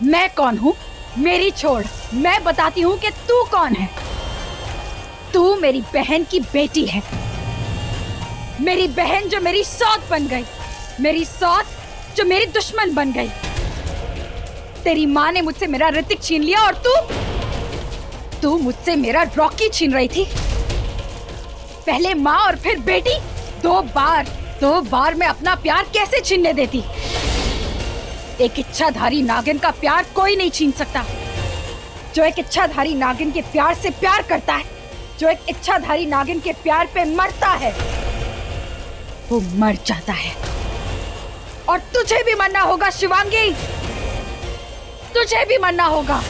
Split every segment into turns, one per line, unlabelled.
मैं कौन हूँ मेरी छोड़, मैं बताती हूँ कि तू कौन है। तू मेरी बहन की बेटी है, मेरी बहन जो मेरी सौत बन गई, मेरी सौत जो मेरी दुश्मन बन गई। तेरी माँ ने मुझसे मेरा ऋतिक छीन लिया और तू मुझसे मेरा रॉकी छीन रही थी। पहले माँ और फिर बेटी, दो बार मैं अपना प्यार कैसे छीनने देती। एक इच्छाधारी नागिन का प्यार कोई नहीं छीन सकता। जो एक इच्छाधारी नागिन के प्यार से प्यार करता है, जो एक इच्छाधारी नागिन के प्यार पे मरता है, वो मर जाता है। और तुझे भी मरना होगा शिवांगी, तुझे भी मरना होगा।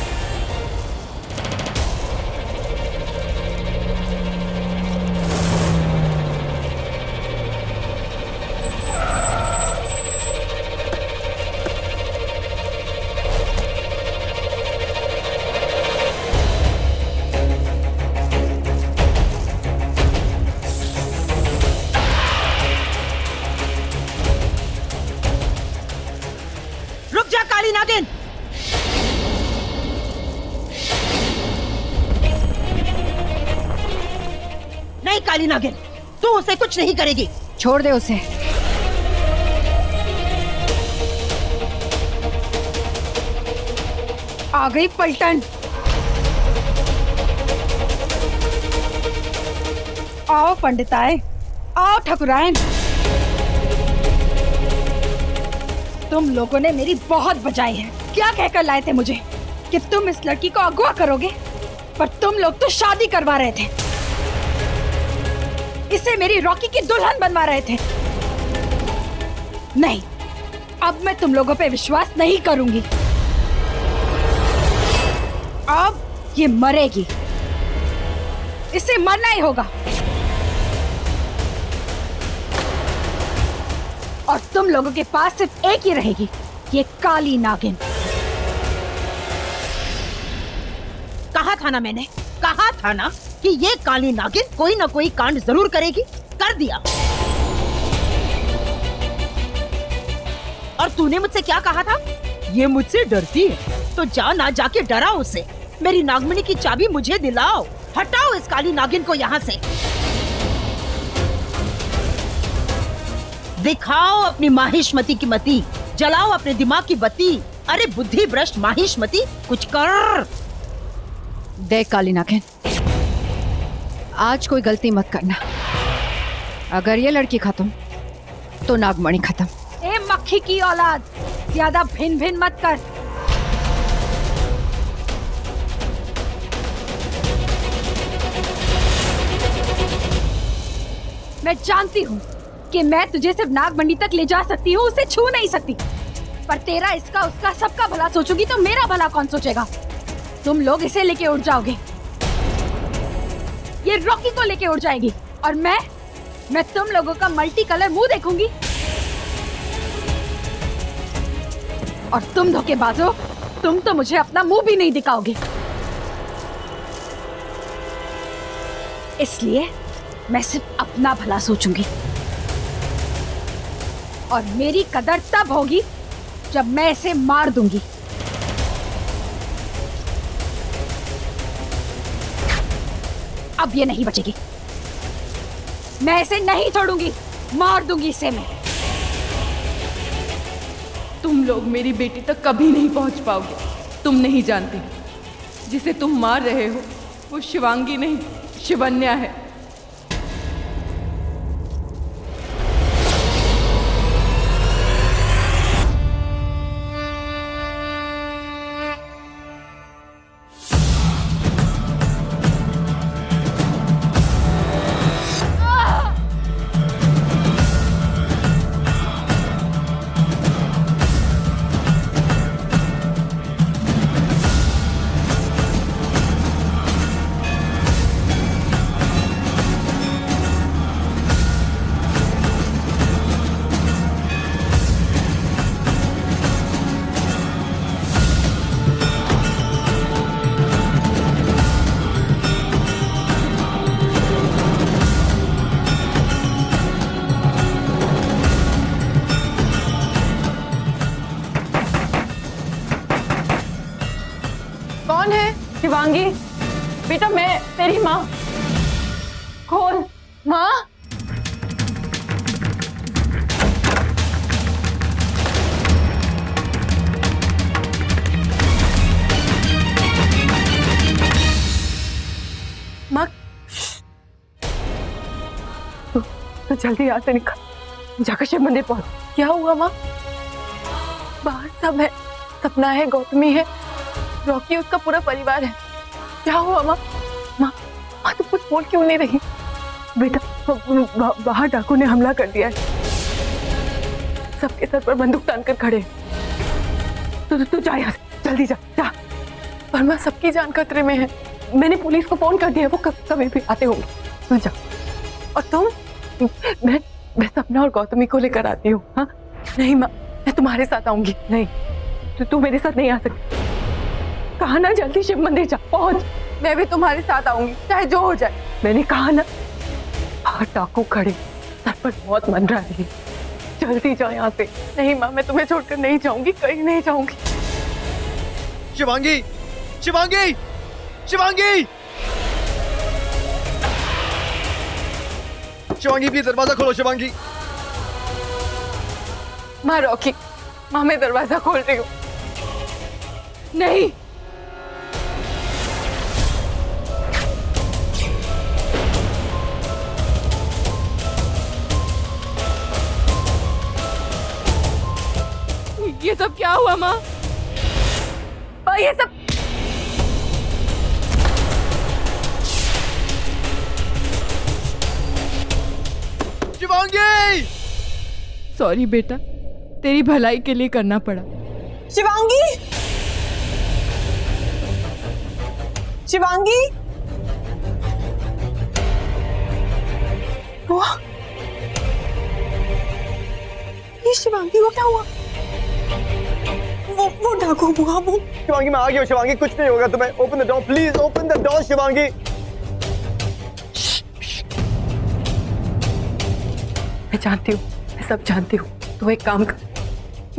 रुक जा काली नागिन। नहीं काली नागिन, तू उसे कुछ नहीं करेगी।
छोड़ दे उसे। आ गई पलटन। आओ पंडिताए, आओ ठकुराइन। तुम लोगों ने मेरी बहुत बचाई है। क्या कहकर लाए थे मुझे कि तुम इस लड़की को अगवा करोगे, पर तुम लोग तो शादी करवा रहे थे, इसे मेरी रॉकी की दुल्हन बनवा रहे थे। नहीं, अब मैं तुम लोगों पे विश्वास नहीं करूंगी। अब ये मरेगी, इसे मरना ही होगा। और तुम लोगों के पास सिर्फ एक ही रहेगी, ये काली नागिन।
कहा था ना मैंने, कहा था ना कि ये काली नागिन कोई ना कोई कांड जरूर करेगी। कर दिया। और तूने मुझसे क्या कहा था? ये मुझसे डरती है तो जा ना जाके डराओ उसे। मेरी नागमणि की चाबी मुझे दिलाओ। हटाओ इस काली नागिन को यहाँ से। दिखाओ अपनी माहिष्मती की मती, जलाओ अपने दिमाग की बत्ती। अरे बुद्धि भ्रष्ट माहिष्मती, कुछ कर।
देख काली नागिन, आज कोई गलती मत करना। अगर ये लड़की खत्म तो नागमणि खत्म। ए मक्खी की औलाद, ज्यादा भिन भिन मत कर। मैं जानती हूँ कि मैं तुझे सिर्फ नागमंडी तक ले जा सकती हूँ, उसे छू नहीं सकती। पर तेरा, इसका, उसका, सबका भला सोचूंगी तो मेरा भला कौन सोचेगा? तुम लोग इसे लेके उड़ जाओगे, ये रॉकी को लेके उड़ जाएगी, और मैं तुम लोगों का मल्टी कलर मुंह देखूंगी। और तुम धोखेबाजो, तुम तो मुझे अपना मुंह भी नहीं दिखाओगे। इसलिए मैं सिर्फ अपना भला सोचूंगी, और मेरी कदर तब होगी जब मैं इसे मार दूंगी। अब ये नहीं बचेगी, मैं इसे नहीं छोड़ूंगी, मार दूंगी इसे मैं।
तुम लोग मेरी बेटी तक कभी नहीं पहुंच पाओगे। तुम नहीं जानती, जिसे तुम मार रहे हो वो शिवांगी नहीं, शिवन्या है। शिवांगी, बेटा मैं तेरी माँ। खोल माँ। माँ तो जल्दी यहाँ से निकल, जाकर शिव मंदिर पहुंच। क्या हुआ माँ? बाहर सब है, सपना है, गौतमी है, रॉकी, उसका पूरा परिवार है। क्या हुआ माँ? माँ माँ तो कुछ बोल क्यों नहीं रही? बेटा बाहर डाकू ने हमला कर दिया है, सबके सर पर बंदूक तानकर खड़े हैं। तू जा यहाँ से, जल्दी जा जा। पर माँ सबकी जान खतरे में है, मैंने पुलिस को फोन कर दिया, वो कभी भी आते होंगे। तू जा। और तुम? मैं सपना और गौतमी को लेकर आती हूँ। हाँ नहीं माँ, मैं तुम्हारे साथ आऊंगी। नहीं तू मेरे साथ नहीं आ सकती। कहा ना जल्दी शिव मंदिर जा, पहुंच। मैं भी तुम्हारे साथ आऊंगी, चाहे जो हो जाए। मैंने कहा ना। बाहर डाकू खड़े, सर पर बहुत मंडरा रही। जल्दी जाओ यहाँ से। नहीं माँ, मैं तुम्हें छोड़कर नहीं जाऊंगी, कहीं नहीं जाऊंगी।
शिवांगी, शिवांगी, शिवांगी, शिवांगी प्लीज दरवाजा खोलो। शिवांगी।
माँ रॉकी, माँ मैं दरवाजा खोल रही हूँ। नहीं, ये सब क्या हुआ माँ? ये सब
शिवांगी।
सॉरी बेटा, तेरी भलाई के लिए करना पड़ा।
शिवांगी, शिवांगी, ये शिवांगी को क्या हुआ? वो डाकू हुआ वो।
शिवांगी मैं आ गया हूँ। शिवांगी कुछ नहीं होगा तुम्हें। Open the door please, open the door Shivangi.
मैं जानती हूँ, मैं सब जानती हूँ। तो एक काम कर,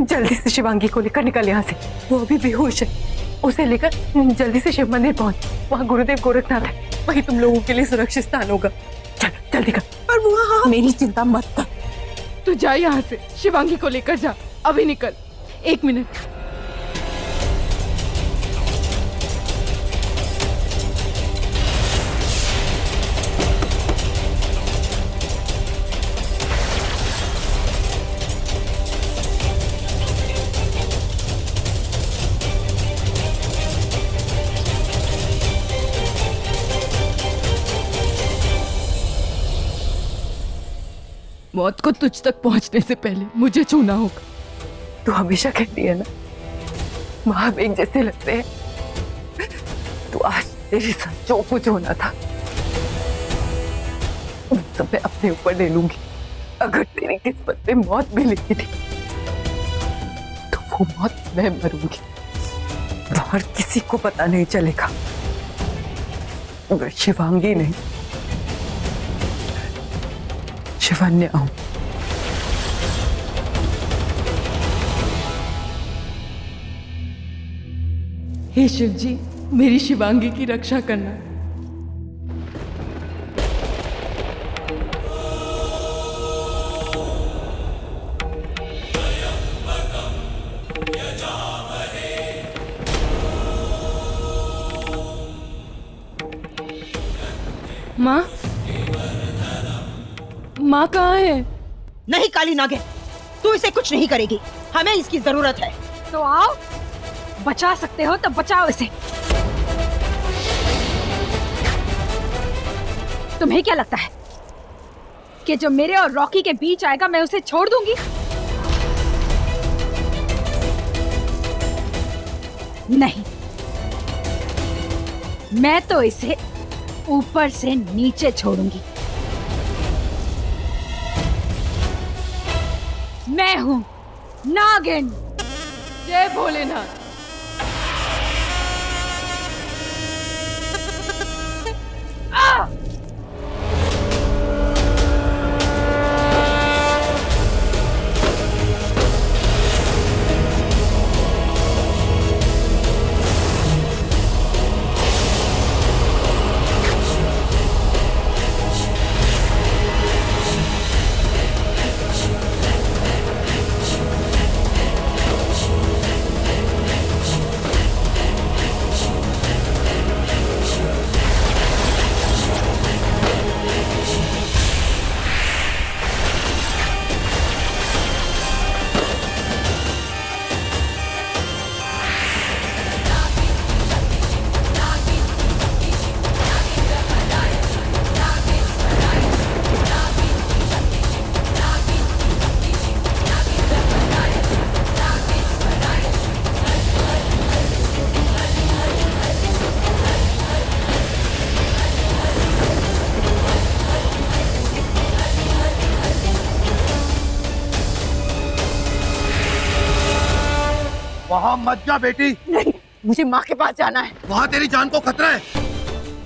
जल्दी से शिवांगी को लेकर निकल यहाँ से। वो अभी बेहोश है, उसे लेकर जल्दी से शिव मंदिर पहुंच। वहाँ गुरुदेव गोरखनाथ है, वही तुम लोगों के लिए सुरक्षित स्थान होगा। चल जल्दी कर। पर वहाँ मेरी चिंता मत कर।
तू जा यहाँ से, शिवांगी को लेकर जा, अभी निकल। 1 मिनट। मौत को तुझ तक पहुंचने से पहले मुझे छूना होगा।
तू हमेशा कहती है ना, वहां एक जैसे लगते हैं। तो आज तेरे साथ जो कुछ होना था उन सब मैं अपने ऊपर ले लूंगी। अगर तेरी किस्मत में मौत भी लिखी थी तो वो मौत मैं मरूंगी, बाहर किसी को पता नहीं चलेगा। अगर शिवांगी नहीं, शिवन्या हूं।
हे शिव जी, मेरी शिवांगी की रक्षा करना। माँ, माँ कहाँ है?
नहीं काली नागिन, तू इसे कुछ नहीं करेगी, हमें इसकी जरूरत है।
तो आओ, बचा सकते हो तो बचाओ इसे। तुम्हें क्या लगता है कि जो मेरे और रॉकी के बीच आएगा मैं उसे छोड़ दूंगी? नहीं, मैं तो इसे ऊपर से नीचे छोड़ूंगी। मैं हूं नागिन।
जय भोलेनाथ।
वहाँ मत जा बेटी,
नहीं, मुझे माँ के पास जाना है।
वहाँ तेरी जान को खतरा है।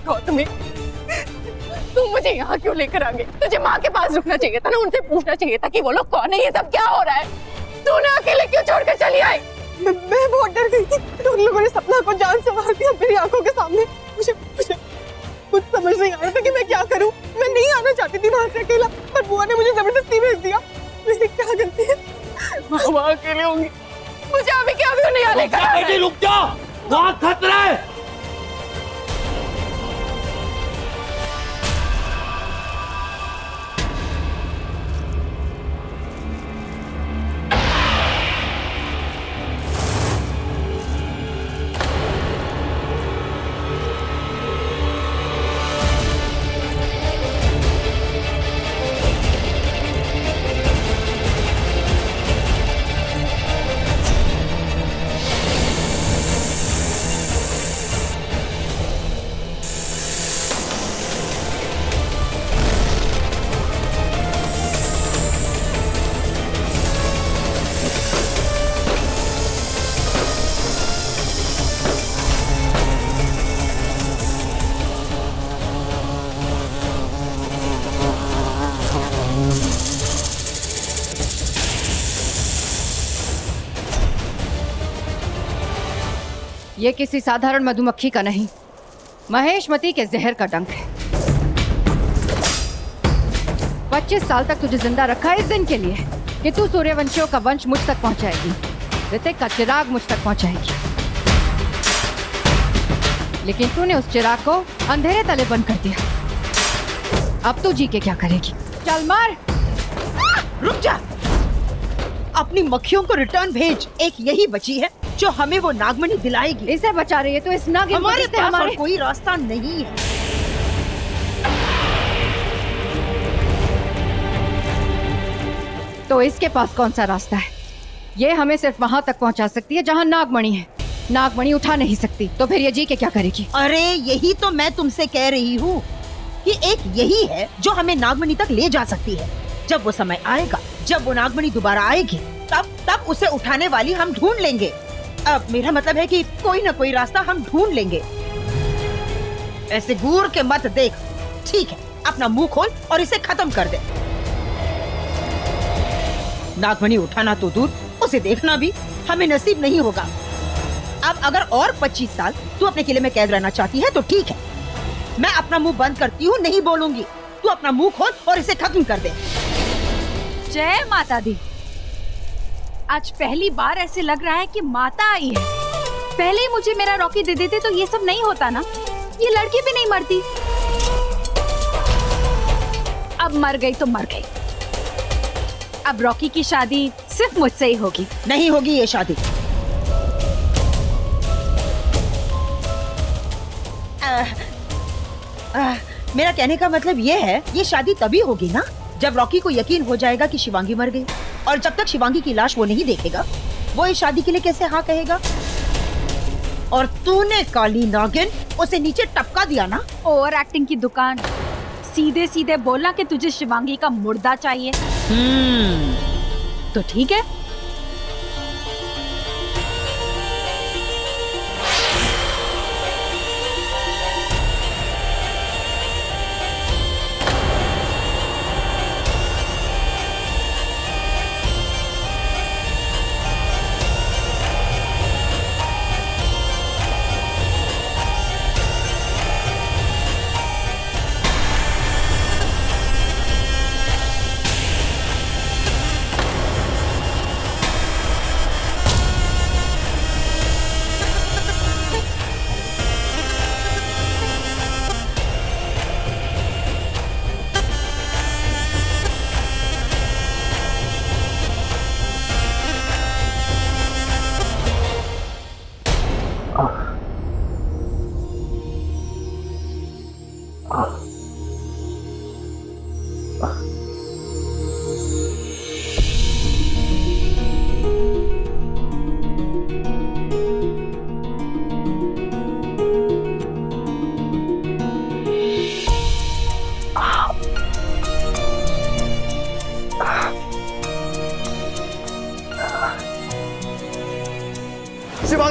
गौतमी, तू मुझे यहाँ क्यों लेकर आ गई? तुझे माँ के पास रुकना चाहिए था ना, उनसे पूछना चाहिए था कि वो लोग कौन है, ये सब क्या हो रहा है। तूने अकेले क्यों छोड़कर चली आई?
मैं बहुत डर गई थी। उन लोगों ने सपना को जान से मार दिया मेरी आंखों के सामने। मुझे कुछ समझ नहीं आ रहा था कि मैं क्या करूं। मैं नहीं आना चाहती थी वहां से अकेला, पर बुआ ने मुझे जबरदस्ती भेज दिया। मेरी क्या गलती है? वहां अकेले होंगी, मुझे अभी क्या क्यों नहीं आने का?
बेटी रुक जा, वहाँ खतरा है।
ये किसी साधारण मधुमक्खी का नहीं, महेशमती के जहर का डंक है। 25 साल तक तुझे जिंदा रखा है इस दिन के लिए कि तू सूर्यवंशियों का वंश मुझ तक पहुंचाएगी, ऋतिक का चिराग मुझ तक पहुंचाएगी। लेकिन तूने उस चिराग को अंधेरे तले बंद कर दिया। अब तू जी के क्या करेगी? चल मार।
रुक जा, अपनी मक्खियों को रिटर्न भेज। एक यही बची है जो हमें वो नागमणि दिलाएगी।
इसे बचा रही है तो इस नागिन को
हमारे
किसने
पास और कोई रास्ता नहीं है।
तो इसके पास कौन सा रास्ता है? ये हमें सिर्फ वहां तक पहुंचा सकती है जहां नागमणि है। नागमणि उठा नहीं सकती, तो फिर ये जी के क्या करेगी?
अरे यही तो मैं तुमसे कह रही हूँ कि एक यही है जो हमें नागमणि तक ले जा सकती है। जब वो समय आएगा, जब वो नागमणि दोबारा आएगी, तब उसे उठाने वाली हम ढूंढ लेंगे। अब मेरा मतलब है कि कोई ना कोई रास्ता हम ढूंढ लेंगे। ऐसे घूर के मत देख, ठीक है? अपना मुंह खोल और इसे खत्म कर दे। नागमणि उठाना तो दूर, उसे देखना भी हमें नसीब नहीं होगा। अब अगर और 25 साल तू अपने किले में कैद रहना चाहती है तो ठीक है, मैं अपना मुंह बंद करती हूँ, नहीं बोलूंगी। तू अपना मुंह खोल और इसे खत्म कर दे।
जय माता दी। आज पहली बार ऐसे लग रहा है कि माता आई है। पहले ही मुझे मेरा रॉकी दे देते तो ये सब नहीं होता ना, ये लड़की भी नहीं मरती। अब मर गई तो मर गई। अब रॉकी की शादी सिर्फ मुझसे ही होगी।
नहीं होगी ये शादी। मेरा कहने का मतलब ये है, ये शादी तभी होगी ना जब रॉकी को यकीन हो जाएगा कि शिवांगी मर गई। और जब तक शिवांगी की लाश वो नहीं देखेगा, वो इस शादी के लिए कैसे हाँ कहेगा? और तूने काली नागिन उसे नीचे टपका दिया ना।
ओवर एक्टिंग की दुकान। सीधे सीधे बोलना कि तुझे शिवांगी का मुर्दा चाहिए। तो ठीक है,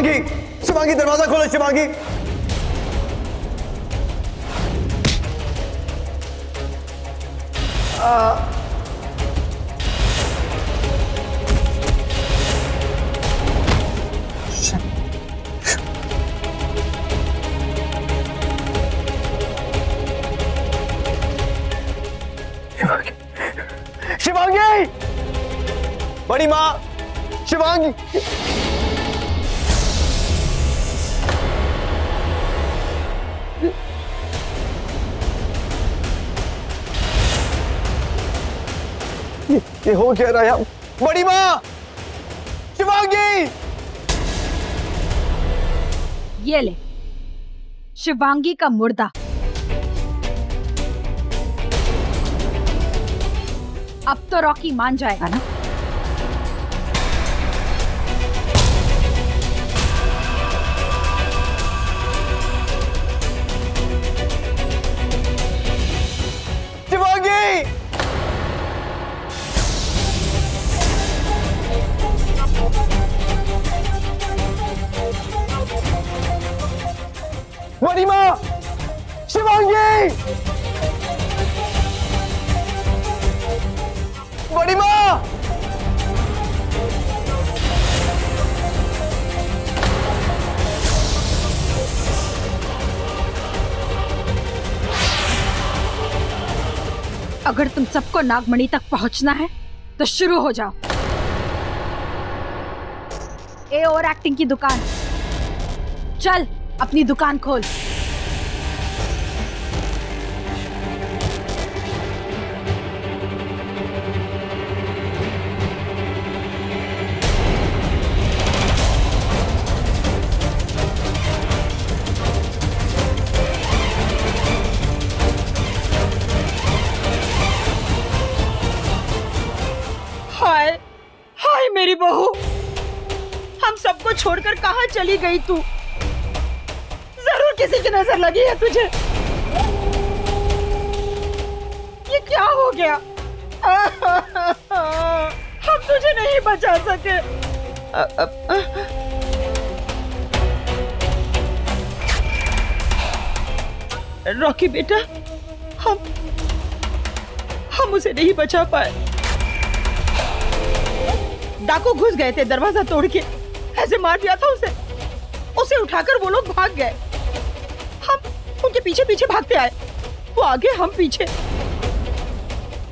शिवांगी, शिवांगी दरवाजा खोलो शिवांगी। शिवांगी, बड़ी माँ, शिवांगी। ये हो क्या रहा है? बड़ी माँ, शिवांगी।
ये ले शिवांगी का मुर्दा। अब तो रॉकी मान जाएगा ना?
शिवांगी, बड़ी माँ, शिवांगी, बड़ी माँ।
अगर तुम सबको नागमणि तक पहुंचना है तो शुरू हो जाओ। ए और एक्टिंग की दुकान, चल अपनी दुकान खोल।
हाय हाय मेरी बहू, हम सबको छोड़कर कहाँ चली गई तू? जरूर किसी की नजर लगी है तुझे। ये क्या हो गया? हम तुझे नहीं बचा सके। रॉकी बेटा, हम उसे नहीं बचा पाए। डाकू घुस गए थे दरवाजा तोड़ के, ऐसे मार दिया था उसे। उसे उठाकर वो लोग भाग गए। हम उनके पीछे पीछे भागते आए, वो आगे हम पीछे।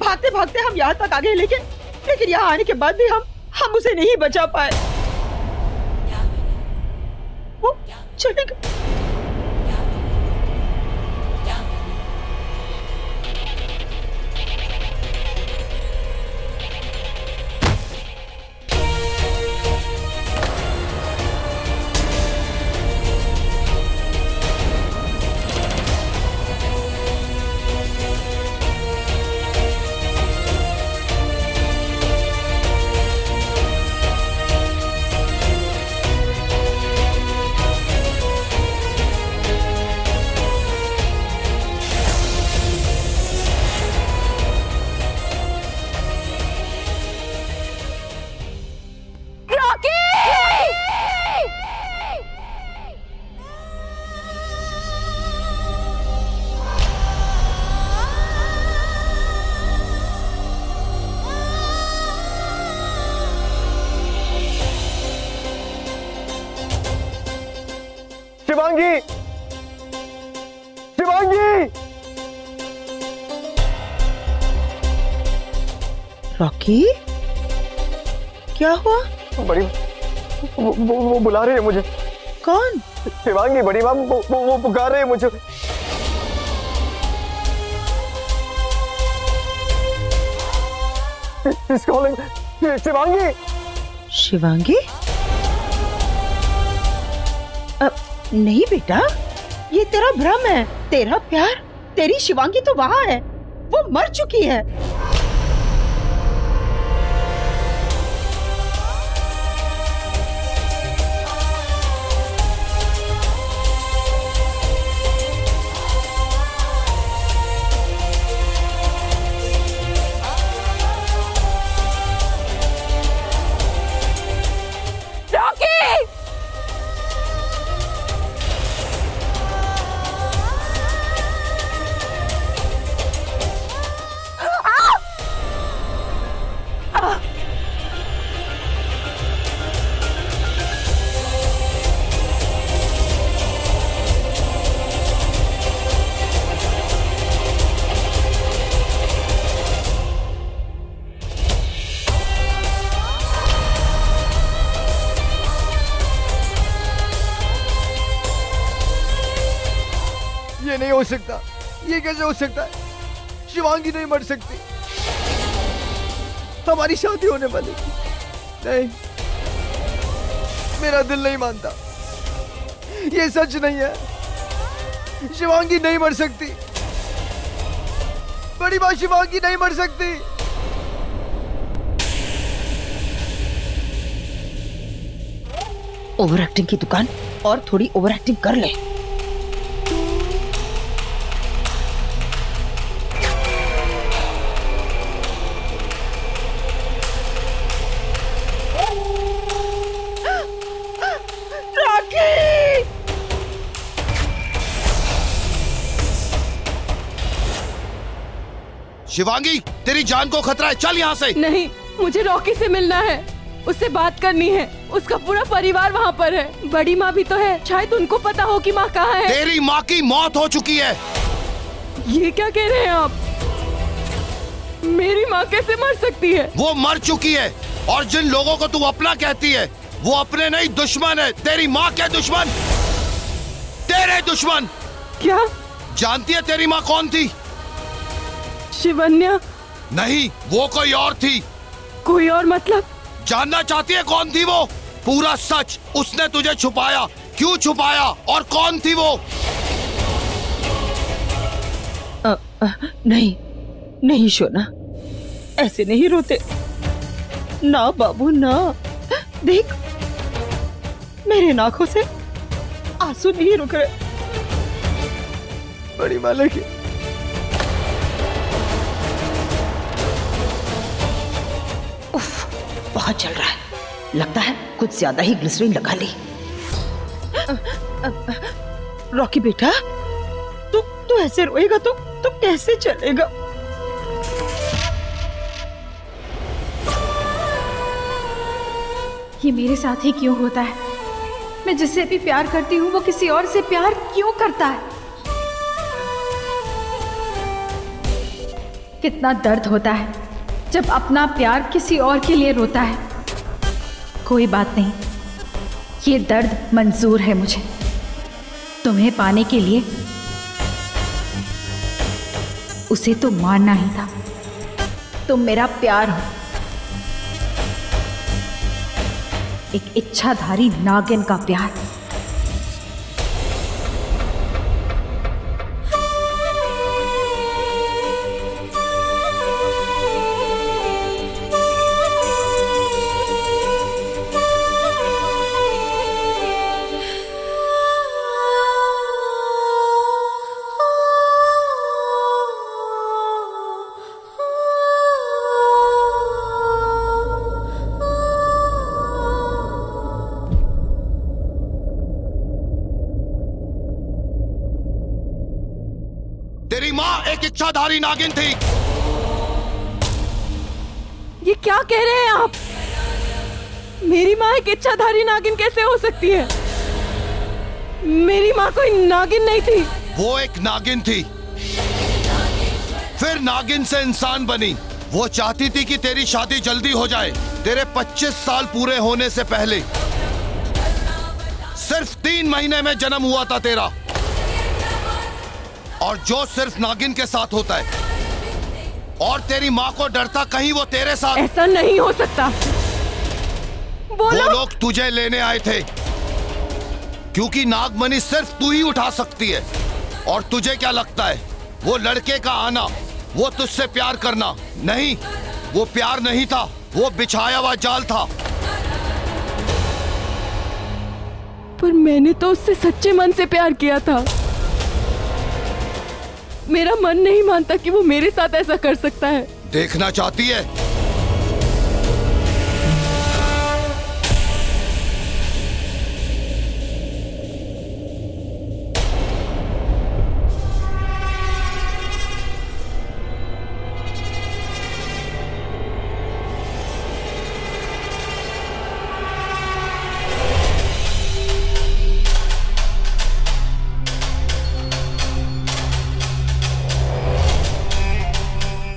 भागते भागते हम यहाँ तक आ गए, लेकिन यहाँ आने के बाद भी हम उसे नहीं बचा पाए। वो चले गए।
शिवांगी, शिवांगी।
रॉकी, क्या हुआ?
बड़ी वो बुला रहे हैं मुझे।
कौन?
शिवांगी, बड़ी माँ, वो पुकार रहे हैं मुझे। He's calling. शिवांगी,
शिवांगी? नहीं बेटा, ये तेरा भ्रम है। तेरा प्यार, तेरी शिवांगी तो वहाँ है, वो मर चुकी है।
सकता, ये कैसे हो सकता है? शिवांगी नहीं मर सकती, हमारी शादी होने वाली थी। नहीं, मेरा दिल नहीं मानता, ये सच नहीं है। शिवांगी नहीं मर सकती, बड़ी माँ शिवांगी नहीं मर सकती।
ओवर एक्टिंग की दुकान और थोड़ी ओवर एक्टिंग कर ले।
शिवांगी, तेरी जान को खतरा है, चल यहाँ से।
नहीं, मुझे रॉकी से मिलना है, उससे बात करनी है। उसका पूरा परिवार वहाँ पर है, बड़ी माँ भी तो है, शायद उनको पता हो कि माँ कहाँ है।
तेरी माँ की मौत हो चुकी है।
ये क्या कह रहे हैं आप? मेरी माँ कैसे मर सकती है?
वो मर चुकी है, और जिन लोगों को तू अपना कहती है वो अपने नहीं दुश्मन है। तेरी माँ के दुश्मन, तेरे दुश्मन।
क्या?
जानती है तेरी माँ कौन थी?
शिवन्या?
नहीं, वो कोई और थी।
कोई और मतलब?
जानना चाहती है कौन थी वो? पूरा सच। उसने तुझे छुपाया, क्यों छुपाया और कौन थी वो?
नहीं नहीं शोना, ऐसे नहीं रोते ना बाबू ना। देख, मेरे नाखों से आंसू नहीं रुक रहे।
बड़ी मालिक,
उफ, बहुत चल रहा है, लगता है कुछ ज्यादा ही ग्लिसरीन लगा ली। रॉकी बेटा, तू ऐसे रोएगा तो कैसे चलेगा?
ये मेरे साथ ही क्यों होता है? मैं जिससे भी प्यार करती हूँ वो किसी और से प्यार क्यों करता है? कितना दर्द होता है जब अपना प्यार किसी और के लिए रोता है। कोई बात नहीं, ये दर्द मंजूर है मुझे। तुम्हें पाने के लिए उसे तो मारना ही था। तुम मेरा प्यार हो, एक इच्छाधारी नागिन का प्यार।
तेरी माँ एक इच्छाधारी नागिन थी।
ये क्या कह रहे हैं आप? मेरी माँ एक इच्छाधारी नागिन कैसे हो सकती है? मेरी माँ कोई नागिन नहीं थी।
वो एक नागिन थी, फिर नागिन से इंसान बनी। वो चाहती थी कि तेरी शादी जल्दी हो जाए, तेरे 25 साल पूरे होने से पहले। सिर्फ 3 महीने में जन्म हुआ था तेरा, और जो सिर्फ नागिन के साथ होता है। और तेरी माँ को डर था कहीं वो तेरे साथ।
ऐसा नहीं हो सकता।
वो लोग तुझे लेने आए थे, क्योंकि नागमणि सिर्फ तू ही उठा सकती है। और तुझे क्या लगता है, वो लड़के का आना, वो तुझसे प्यार करना? नहीं, वो प्यार नहीं था, वो बिछाया हुआ जाल था।
पर मैंने तो उससे सच्चे मन से प्यार किया था। मेरा मन नहीं मानता कि वो मेरे साथ ऐसा कर सकता है।
देखना चाहती है?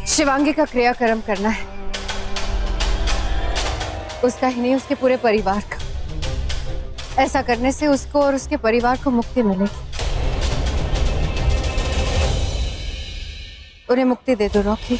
शिवांगी का क्रियाक्रम करना है, उसका ही नहीं उसके पूरे परिवार का। ऐसा करने से उसको और उसके परिवार को मुक्ति मिलेगी।
उन्हें मुक्ति दे दो रॉकी।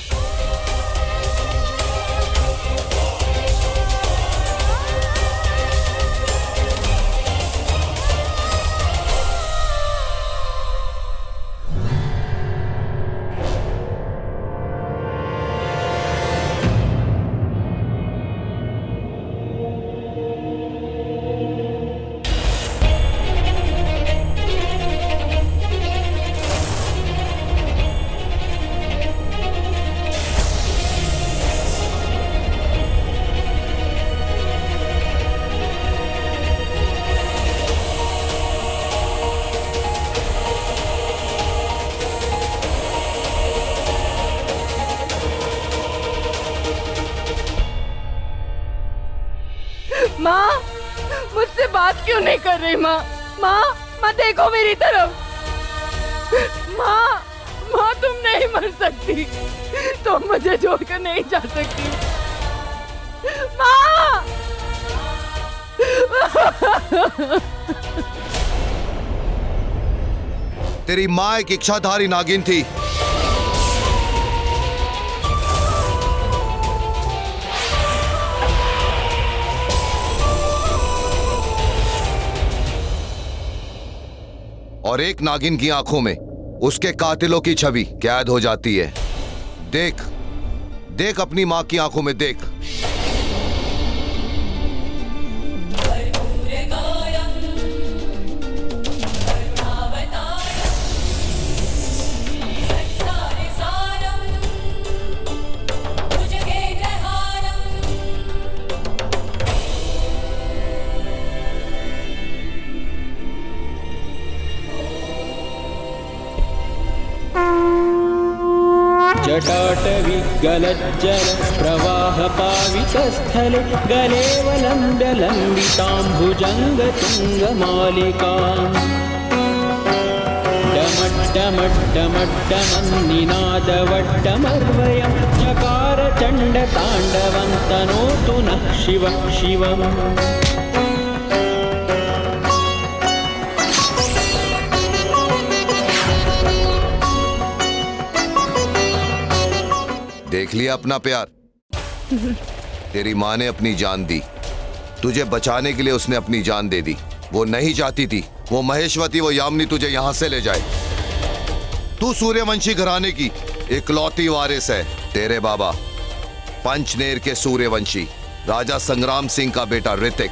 माँ, मुझसे बात क्यों नहीं कर रही माँ? माँ देखो मेरी तरफ। माँ तुम नहीं मर सकती, तुम मुझे छोड़कर नहीं जा सकती। माँ!
तेरी माँ एक इच्छाधारी नागिन थी। और एक नागिन की आंखों में उसके कातिलों की छवि कैद हो जाती है। देख, देख अपनी मां की आंखों में देख।
जटाटविगलज्जल प्रवाहपावितस्थले गलेवलम्ब्य लम्बिताम्बुजङ्गतुङ्गमालिकाम् डमड्डमड्डमड्डमन्निनादवड्डमर्वयं चकार चण्डताण्डवं तनोतु नः शिवः शिवम्।
देख लिया अपना प्यार? तेरी माँ ने अपनी जान दी, तुझे बचाने के लिए उसने अपनी जान दे दी। वो नहीं चाहती थी वो महेश्वती, वो यामिनी तुझे यहां से ले जाए। तू सूर्यवंशी घराने की इकलौती वारिस है। तेरे बाबा पंचनेर के सूर्यवंशी राजा संग्राम सिंह का बेटा ऋतिक।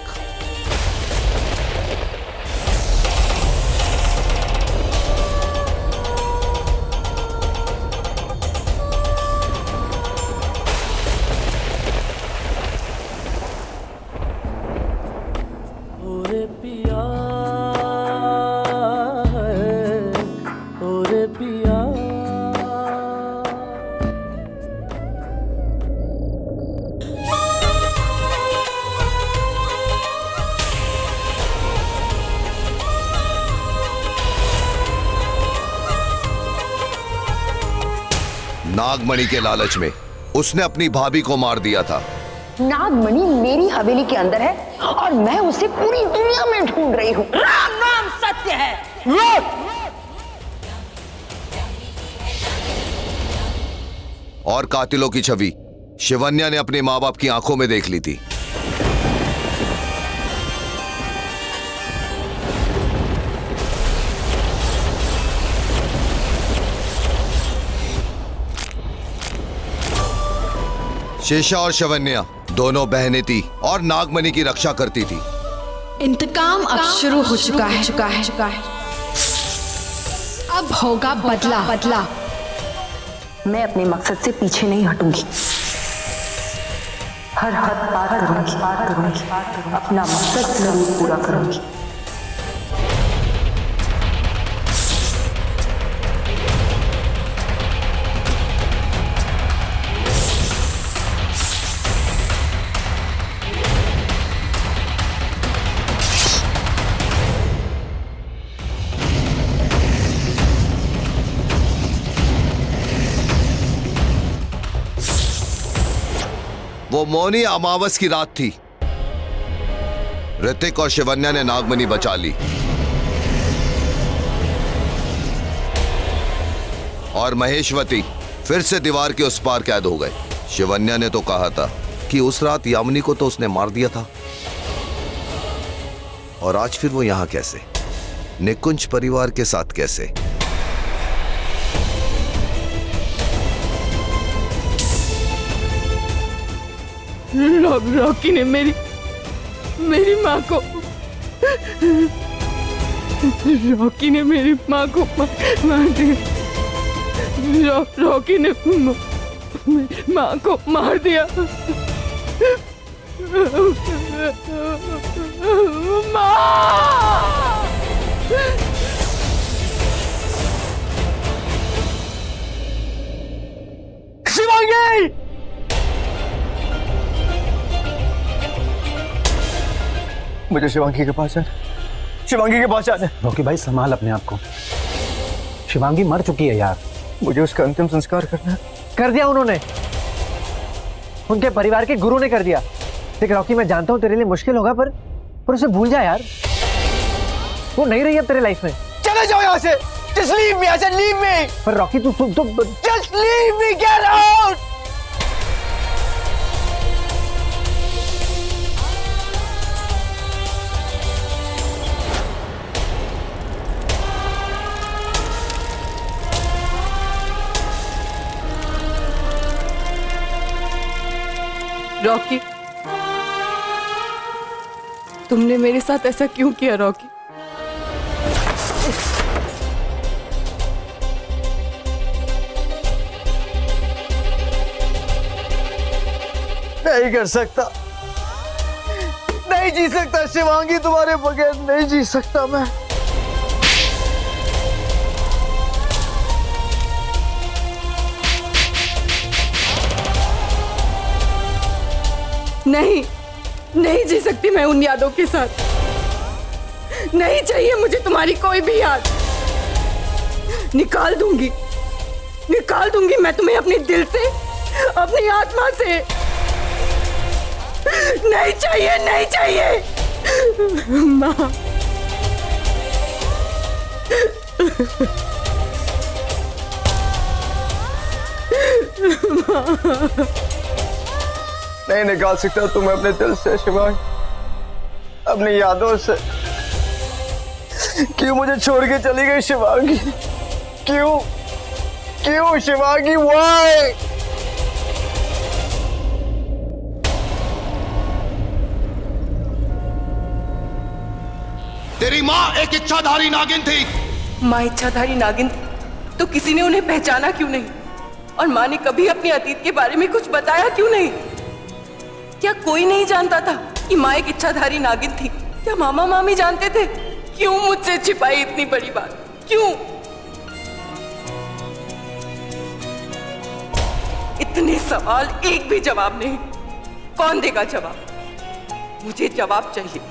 नागमणि के लालच में उसने अपनी भाभी को मार दिया था।
नागमणि मेरी हवेली के अंदर है और मैं उसे पूरी दुनिया में ढूंढ रही हूँ।
राम नाम सत्य है।
और कातिलों की छवि शिवन्या ने अपने माँ बाप की आंखों में देख ली थी। शेषा और शिवन्या दोनों बहनें थी और नागमणि की रक्षा करती थी।
इंतकाम अब शुरू हो चुका है। अब होगा बदला।
मैं अपने मकसद से पीछे नहीं हटूंगी। हर हद पार करूंगी। अपना मकसद जरूर पूरा करूंगी।
वो मौनी अमावस की रात थी। ऋतिक और शिवन्या ने नागमणि बचा ली और महेश्वती फिर से दीवार के उस पार कैद हो गए। शिवन्या ने तो कहा था कि उस रात यामिनी को तो उसने मार दिया था, और आज फिर वो यहां कैसे? निकुंज परिवार के साथ कैसे?
रॉकी ने मेरी माँ को रॉकी ने मेरी माँ को मार दिया। रॉकी ने माँ को मार दिया। माँ!
शिवांगी! मुझे शिवांगी के पास जाना, शिवांगी के पास जाना।
रॉकी भाई संभाल अपने आप को, शिवांगी मर चुकी है यार।
मुझे उसका अंतिम संस्कार करना है।
कर दिया उन्होंने, उनके परिवार के गुरु ने कर दिया। देख रॉकी, मैं जानता हूँ तेरे लिए मुश्किल होगा, पर उसे भूल जा यार, वो नहीं रही अब तेरे लाइफ में।
चले जाओ यहाँ से, just leave me, I said leave me।
पर रॉकी तू
Just leave me, get out।
Rocky, तुमने मेरे साथ ऐसा क्यों किया रॉकी?
नहीं कर सकता, नहीं जी सकता शिवांगी, तुम्हारे बगैर नहीं जी सकता मैं।
नहीं, नहीं जी सकती मैं उन यादों के साथ। नहीं चाहिए मुझे तुम्हारी कोई भी याद। निकाल दूंगी मैं तुम्हें अपने दिल से, अपनी आत्मा से। नहीं चाहिए, नहीं चाहिए। माँ,
नहीं निकाल सकता तुम्हें अपने दिल से शिवांगी, अपनी यादों से। क्यों मुझे छोड़ के चली गई शिवांगी? क्यों क्यों शिवांगी, व्हाई?
तेरी माँ एक इच्छाधारी नागिन थी।
माँ इच्छाधारी नागिन थी तो किसी ने उन्हें पहचाना क्यों नहीं? और माँ ने कभी अपने अतीत के बारे में कुछ बताया क्यों नहीं? क्या कोई नहीं जानता था कि माँ एक इच्छाधारी नागिन थी? क्या मामा मामी जानते थे? क्यों मुझसे छिपाई इतनी बड़ी बात? क्यों? इतने सवाल, एक भी जवाब नहीं। कौन देगा जवाब? मुझे जवाब चाहिए।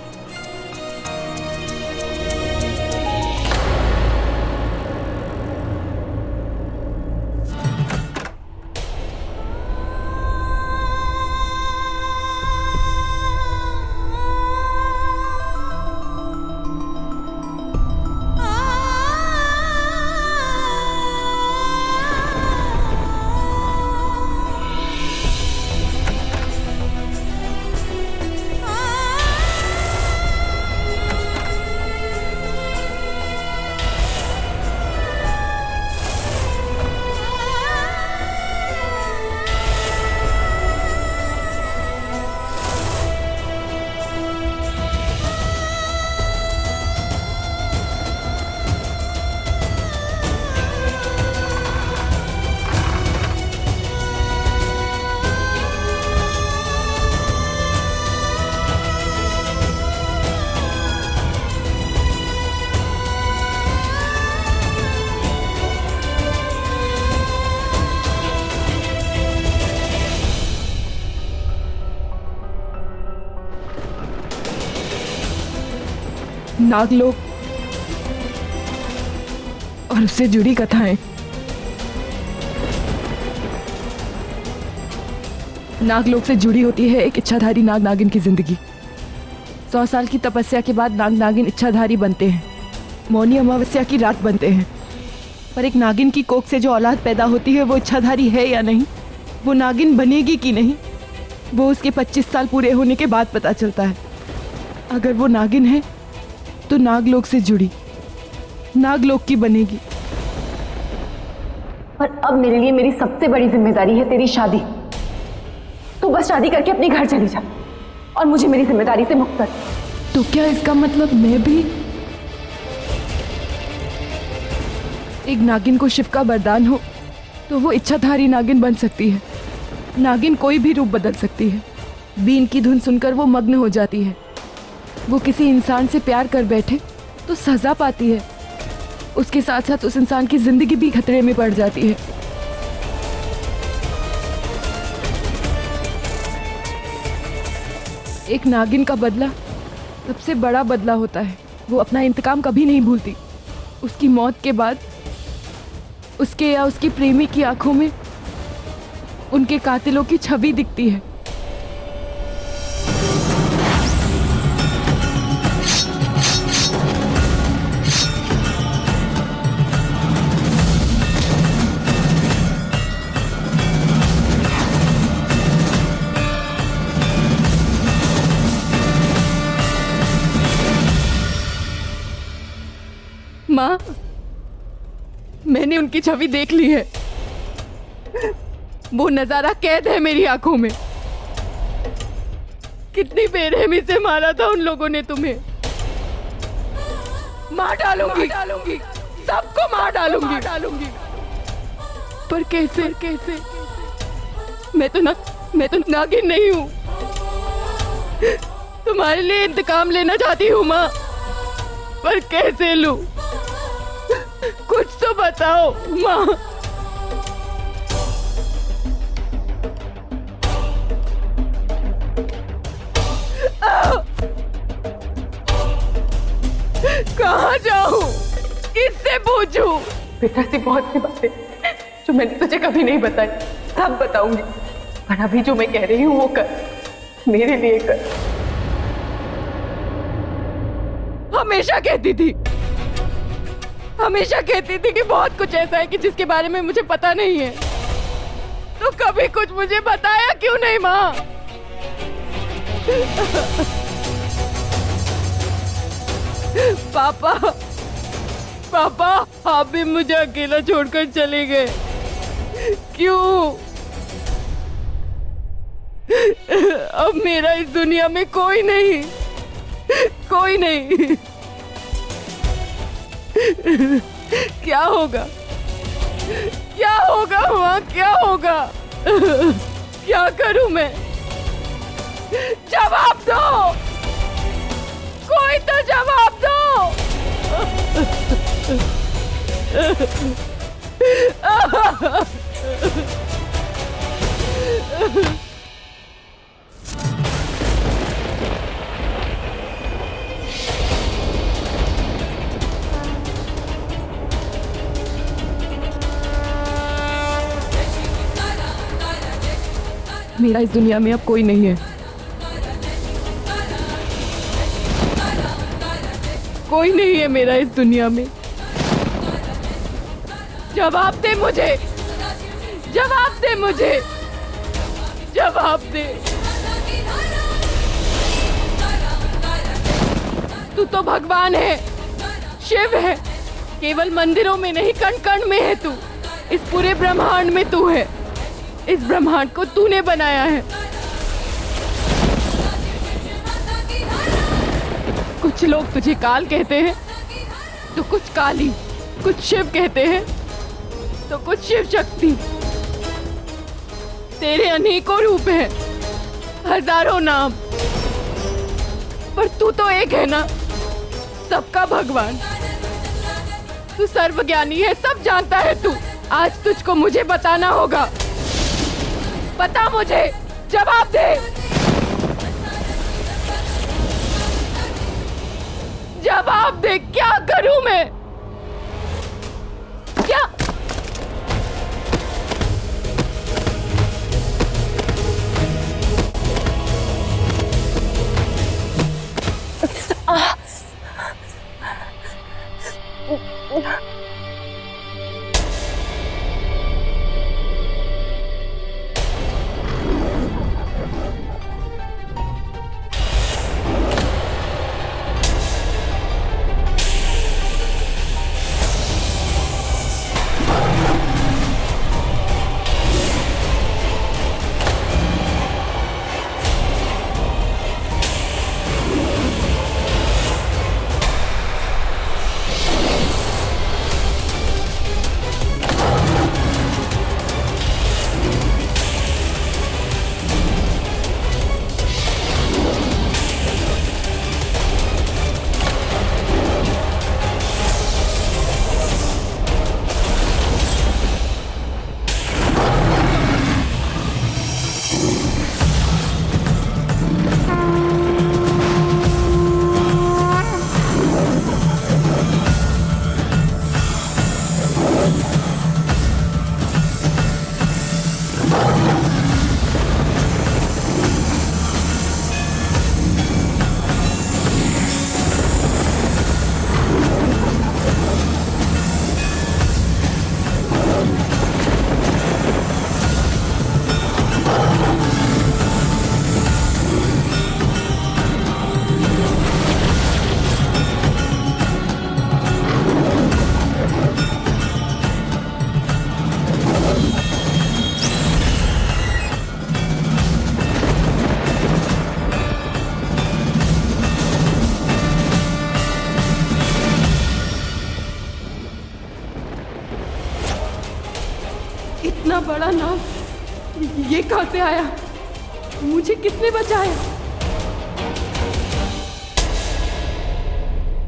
नागलोक और उससे जुड़ी कथाएं। नागलोक से जुड़ी होती है एक इच्छाधारी नाग नागिन की जिंदगी। 100 साल की तपस्या के बाद नाग नागिन इच्छाधारी बनते हैं। मौनी अमावस्या की रात बनते हैं।
पर एक नागिन की कोख से जो औलाद पैदा होती है वो इच्छाधारी है या नहीं, वो नागिन बनेगी कि नहीं, वो उसके 25 साल पूरे होने के बाद पता चलता है। अगर वो नागिन है तो नागलोक से जुड़ी, नागलोक की बनेगी।
पर अब मेरे लिए मेरी सबसे बड़ी जिम्मेदारी है तेरी शादी। तू बस शादी करके अपने घर चली जा और मुझे मेरी जिम्मेदारी से मुक्त कर।
तो क्या इसका मतलब मैं भी एक नागिन को शिव का वरदान हो तो वो इच्छाधारी नागिन बन सकती है। नागिन कोई भी रूप बदल सकती है। बीन की धुन सुनकर वो मग्न हो जाती है। वो किसी इंसान से प्यार कर बैठे तो सजा पाती है। उसके साथ साथ उस इंसान की जिंदगी भी खतरे में पड़ जाती है। एक नागिन का बदला सबसे बड़ा बदला होता है। वो अपना इंतकाम कभी नहीं भूलती। उसकी मौत के बाद उसके या उसकी प्रेमी की आंखों में उनके कातिलों की छवि दिखती है। माँ, मैंने उनकी छवि देख ली है। वो नजारा कैद है मेरी आंखों में। कितनी बेरहमी से मारा था उन लोगों ने तुम्हें। मार डालूंगी, सबको मार डालूंगी। पर कैसे? मैं तो नागिन नहीं हूँ। तुम्हारे लिए इंतकाम लेना चाहती हूँ माँ, पर कैसे लूं? कुछ तो बताओ माँ। कहाँ जाऊं? किससे पूछूं?
बेटा, ऐसी बहुत सी बातें जो मैंने तुझे कभी नहीं बताई, सब बताऊंगी। पर अभी जो मैं कह रही हूँ वो कर, मेरे लिए कर।
हमेशा कहती थी कि बहुत कुछ ऐसा है कि जिसके बारे में मुझे पता नहीं है। तो कभी कुछ मुझे बताया क्यों नहीं माँ? पापा, आप भी मुझे अकेला छोड़कर चले गए। क्यों? अब मेरा इस दुनिया में कोई नहीं। क्या होगा माँ? क्या होगा? क्या करूं मैं? जवाब दो, कोई तो जवाब दो। मेरा इस दुनिया में अब कोई नहीं है। कोई नहीं है मेरा इस दुनिया में। जवाब दे मुझे, जवाब दे। तू तो भगवान है, शिव है। केवल मंदिरों में नहीं, कण कण में है तू। इस पूरे ब्रह्मांड में तू है। इस ब्रह्मांड को तूने बनाया है। कुछ लोग तुझे काल कहते हैं तो कुछ काली, कुछ शिव कहते हैं तो कुछ शिव शक्ति। तेरे अनेकों रूप हैं, हजारों नाम, पर तू तो एक है ना, सबका भगवान। तू सर्वज्ञानी है, सब जानता है तू। आज तुझको मुझे बताना होगा। बता मुझे, जवाब दे। जवाब दे, क्या करूं मैं? क्या? इतना बड़ा नाग ये कहाँ से आया? मुझे किसने बचाया?